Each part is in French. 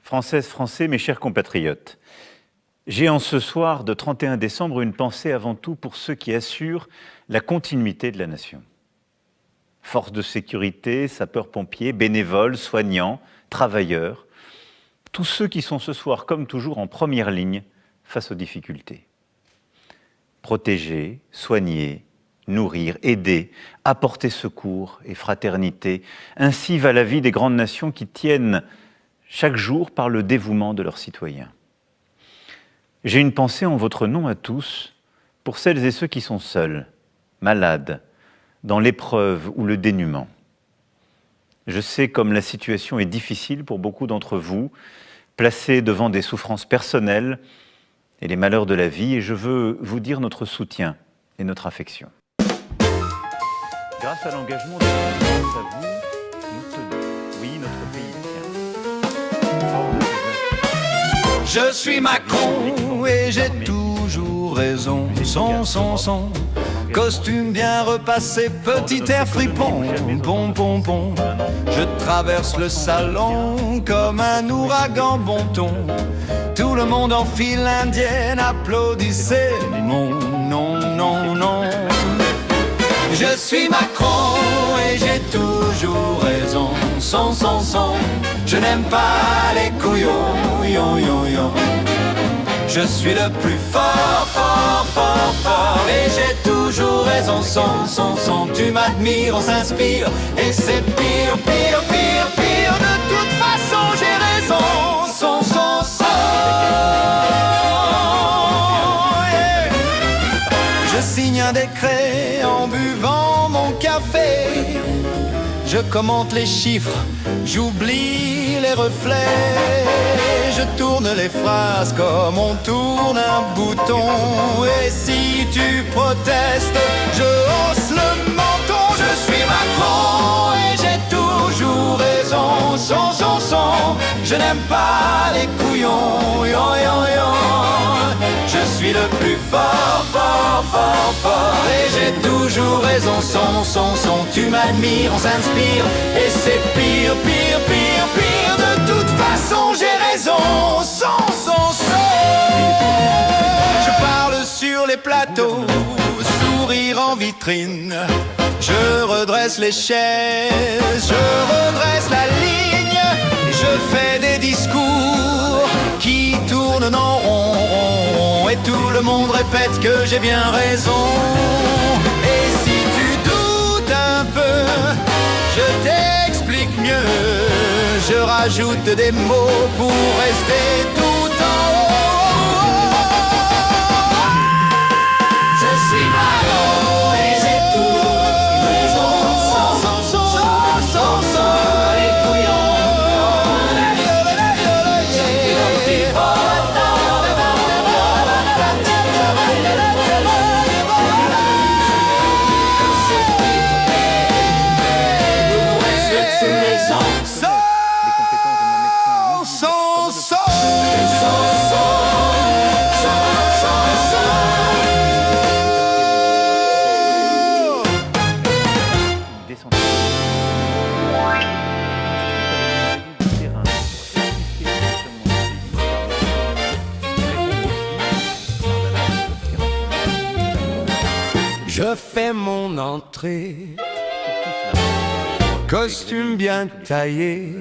Françaises, Français, mes chers compatriotes, j'ai en ce soir de 31 décembre une pensée avant tout pour ceux qui assurent la continuité de la nation. Forces de sécurité, sapeurs-pompiers, bénévoles, soignants, travailleurs, tous ceux qui sont ce soir, comme toujours, en première ligne face aux difficultés. Protéger, soigner, nourrir, aider, apporter secours et fraternité, ainsi va la vie des grandes nations qui tiennent chaque jour par le dévouement de leurs citoyens. J'ai une pensée en votre nom à tous pour celles et ceux qui sont seuls, malades, dans l'épreuve ou le dénuement. Je sais comme la situation est difficile pour beaucoup d'entre vous, placés devant des souffrances personnelles et les malheurs de la vie, et je veux vous dire notre soutien et notre affection. Grâce à l'engagement de grâce à vous, nous tenons. Oui, notre pays tient. Fort de ces Je suis Macron et j'ai toujours raison. Son. Costume bien repassé, petit air fripon, pom. Je traverse le salon comme un ouragan bon ton. Tout le monde en file indienne, applaudissez mon non. Je suis Macron et j'ai toujours raison. Son. Je n'aime pas les couillons, yo. Je suis le plus fort. Et j'ai toujours raison. Son. Tu m'admires, on s'inspire. Et c'est pire. De toute façon, j'ai raison. Son. Yeah. Je signe un décret en buvant mon café. Je commente les chiffres, j'oublie les reflets. Je tourne les phrases comme on tourne un bouton. Et si tu protestes, je hausse le menton. Je suis Macron et j'ai toujours raison. Son. Je n'aime pas les couillons, yo. Je suis le plus fort. Et j'ai toujours raison. Son. Tu m'admires, on s'inspire. Et c'est pire. De toute façon, j'ai raison. Son. Je parle sur les plateaux, sourire en vitrine. Je redresse les chaises, je redresse la ligne. Je fais des discours qui tournent en rond. Et tout le monde répète que j'ai bien raison. Et si tu doutes un peu, je t'explique mieux. Je rajoute des mots pour rester tout en haut. Je suis Macron et j'ai tout raison. Son. Les couillons. Je fais mon entrée, costume bien taillé.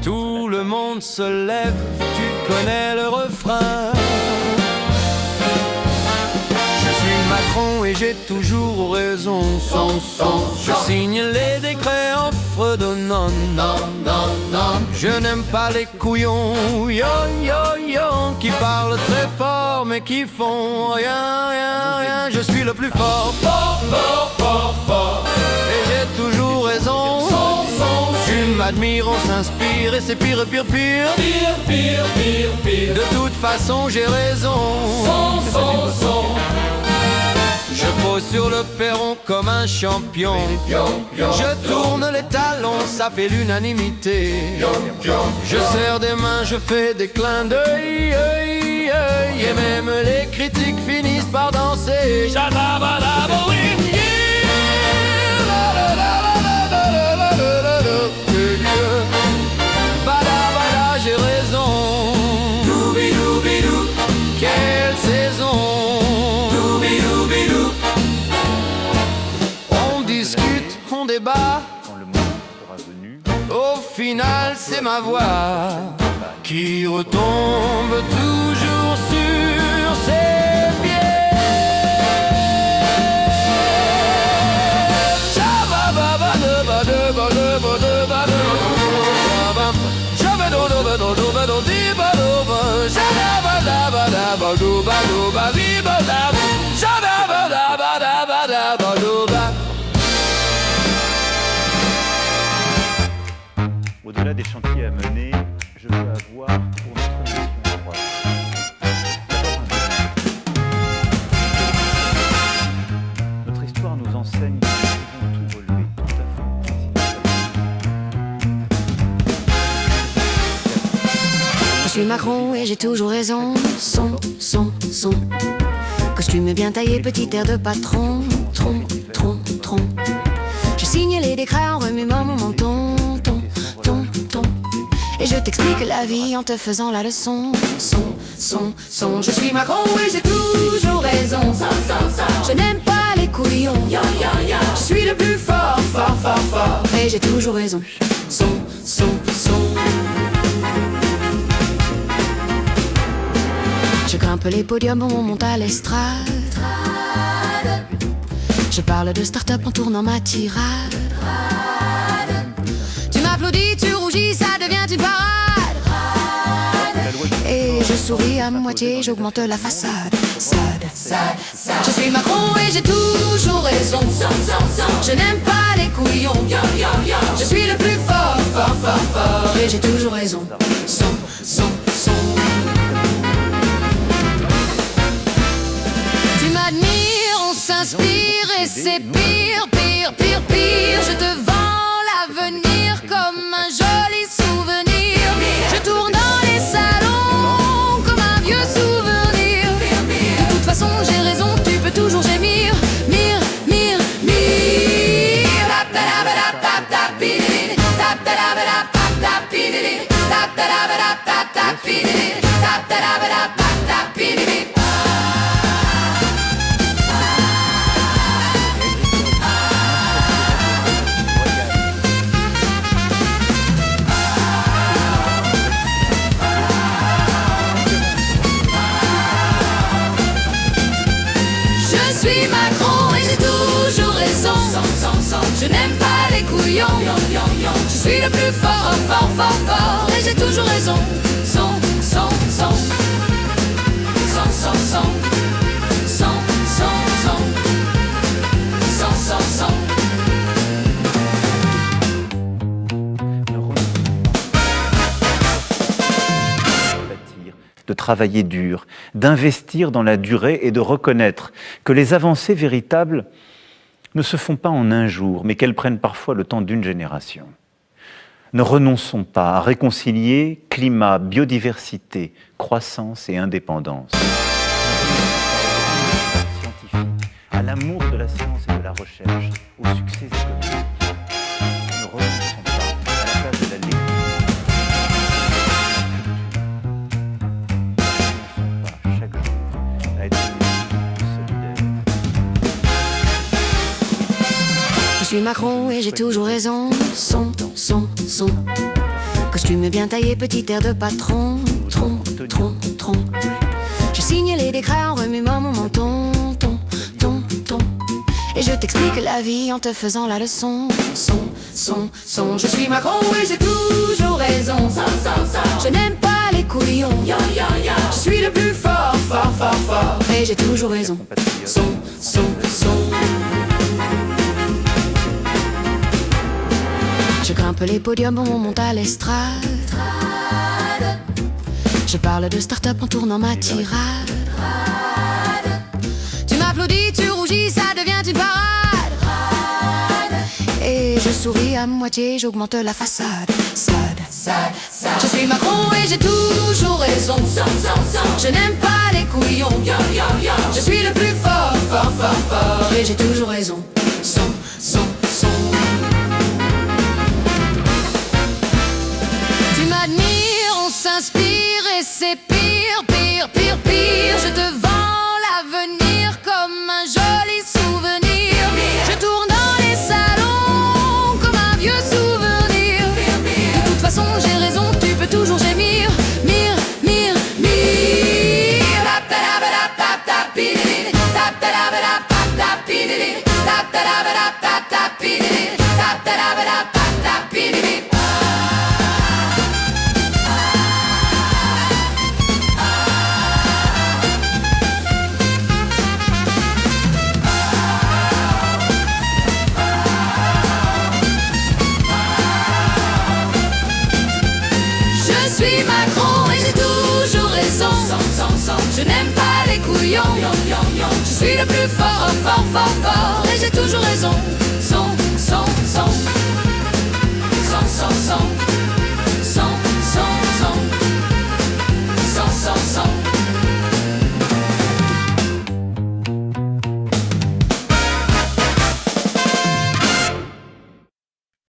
Tout le monde se lève, tu connais le refrain. Je suis Macron et j'ai toujours raison. Son. Je signe les décrets en fredonnant. Non. Je n'aime pas les couillons, yo, qui parlent très fort mais qui font rien. Je suis le plus fort. Et j'ai toujours raison. Tu m'admires, on s'inspire. Et c'est pire. De toute façon, j'ai raison. Son. Je pose sur le perron comme un champion. Je tourne les talons, ça fait l'unanimité. Je serre des mains, je fais des clins d'œil. Et même les critiques finissent par danser. ton débat. Quand le moment sera venu, Au final, c'est ma voix qui retombe toujours sur ses pieds. au-delà des chantiers à mener, je veux avoir pour notre nation trois. Notre histoire nous enseigne que nous pouvons tout relever, tout Je suis Macron et j'ai toujours raison. Son. Costume bien taillé, petit air de patron. Tron. J'ai signé les décrets en remuant mon menton. Ton. Et je t'explique la vie en te faisant la leçon. Son. Je suis Macron et j'ai toujours raison. Je n'aime pas les couillons. Je suis le plus fort. Et j'ai toujours raison. Son. Je grimpe les podiums, on monte à l'estrade. Je parle de start-up en tournant ma tirade. Tu m'applaudis, tu rougis, ça devient une parade. Et je souris à moitié, j'augmente la façade. Je suis Macron et j'ai toujours raison. Je n'aime pas les couillons. Je suis le plus fort. Et j'ai toujours raison. Son. Tu m'admires, on s'inspire et c'est pire. Je te vends l'avenir comme un joli souvenir. Je tourne dans les salons comme un vieux souvenir. De toute façon j'ai raison, tu peux toujours gémir. Mire. Je suis Macron et j'ai toujours raison. Je n'aime pas les couillons. Je suis le plus fort. Et j'ai toujours raison. Son. de travailler dur, d'investir dans la durée et de reconnaître que les avancées véritables ne se font pas en un jour, mais qu'elles prennent parfois le temps d'une génération. Ne renonçons pas à réconcilier climat, biodiversité, croissance et indépendance. Scientifique, à l'amour de la science et de la recherche, au succès économique. Ne renonçons pas à la place de la lecture. Je suis Macron et j'ai toujours raison. Son. Costume bien taillé, petit air de patron. Tron. J'ai signé les décrets en remuant mon menton. Ton. Et je t'explique la vie en te faisant la leçon. Son. Je suis Macron et j'ai toujours raison. Je n'aime pas les couillons. Je suis le plus fort. Et j'ai toujours raison. Son. Je grimpe les podiums, on monte à l'estrade. Je parle de start-up en tournant ma tirade. Tu m'applaudis, tu rougis, ça devient une parade. Et je souris à moitié, j'augmente la façade. Je suis Macron et j'ai toujours raison. Je n'aime pas les couillons. Je suis le plus fort. Et j'ai toujours raison. Son. Tu m'admires, on s'inspire et c'est pire. Je te vends l'avenir comme un joli souvenir. Je tourne dans les salons bouillon. Je suis le plus fort, fort, fort, fort, et j'ai toujours raison.